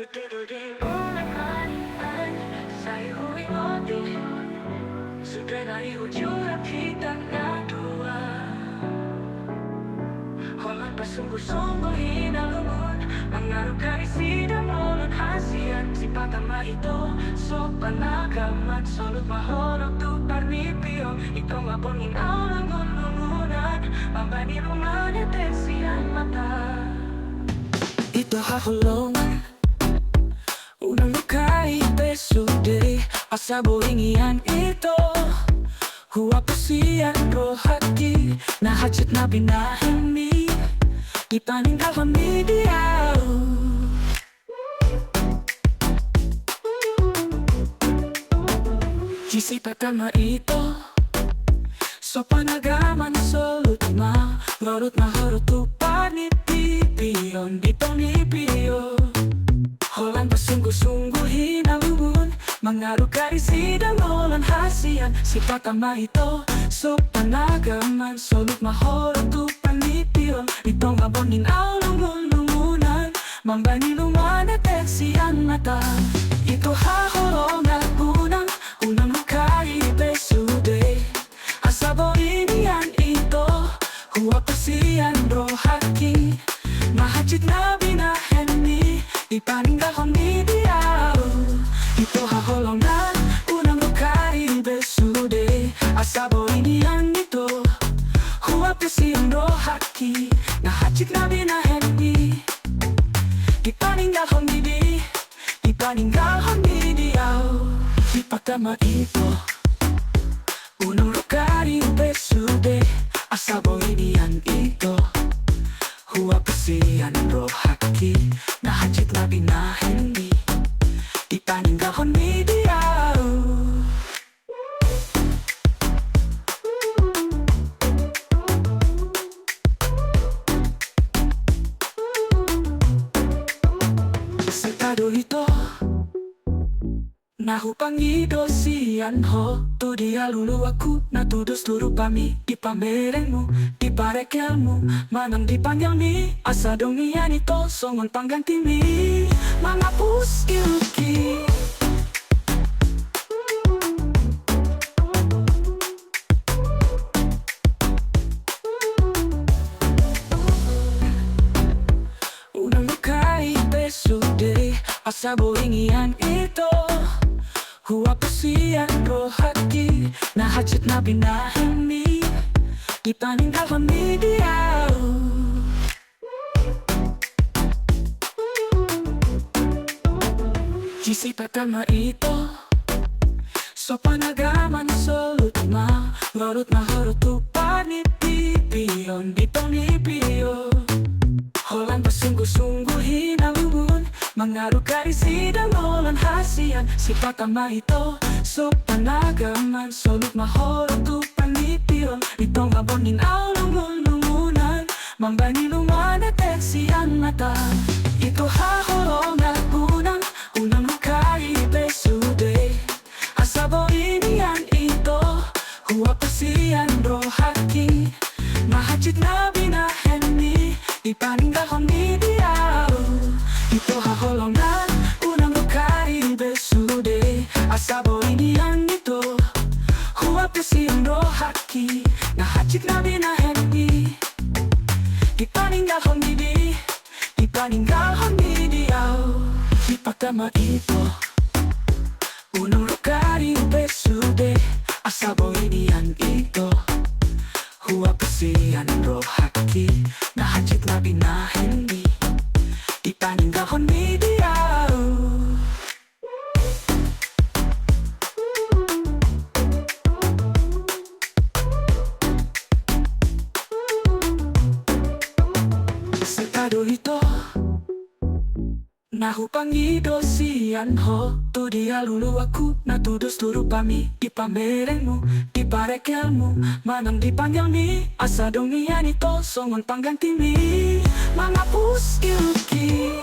Sudah dimulai saya uinoti sudah dari ujung kita dua. Holan pasungguh-sungguh hinalungan mengaruhkan isi dan mulut hasian si patama itu sopan agaman solut mahorok tu parnipio ito ngapongin aulang ngunungunan mambani rumahnya tensian mata ito haholongan unang lukai besude asa boingian ito huwag pasiyan rohati na hajat na binahimi ipaninggal media Jisi patama ito so panagaman solut ma lorot mahorot tu panipipion di panipio Holan pasungguh-sungguh hinalungan mengaruhkan isi dan molan hasian si patama ito so panagaman solut mahorot tu panipion itong abonin aulungun-lungunan mambani lumana tensian mata ito haholongan unang lukai besude asabo inian ito huwag pasiyan rohaki mahajit na binaheni ipaninggahon ni diao ito haholongan unang lukai besude asabo inian ito huwag pasiyan rohaki mahajit na binaheni ipaninggahon ni diao di patama ito unang lukai besude asabo inian ito huwag pasiyan rohaki nahajit na binaheni ipaninggahon ni diao Sekado ito Nahupangido siyan ho tu dia lulu aku natudus turu pami di pamerenmu di parekelmu manang dipanggil mi asa dongian ito songon pangganti mi mangapus ilki unang lukai besude asa boingian ito huwag pasiyan rohaki nahajat na binahemi ipaninggahon ni diao Jisi patama ito so panagaman solut ma lorot mahorot tu panipipion di panipio Holan pasungguh-sungguh hinalungan mengaruhkan isi dan molan hasian si patama ito so panagaman solut mahorot tu panipion itong abonin aulungun-lungunan mambani lumana tensian mata ito haholongan unang lukai besude asabo inian ito huwag pasiyan rohaki mahajit na binaheni ipaninggahon ni diao ito haholongan unang lukai besude asabo inian ito huwag pasiyan rohaki nahajit na binaheni ipaninggahon ni diao di patama ito unang lukai besude asabo inian ito huwag pasiyan rohaki nahajit na binaheni ipaninggahon ni diao Sekado ito Nahupangido siyan ho tu dia lulu aku natudus turu pami di pamerenmu di parekelmu manang dipanggil mi asa dongian ito songon pangganti mi mangapus ilki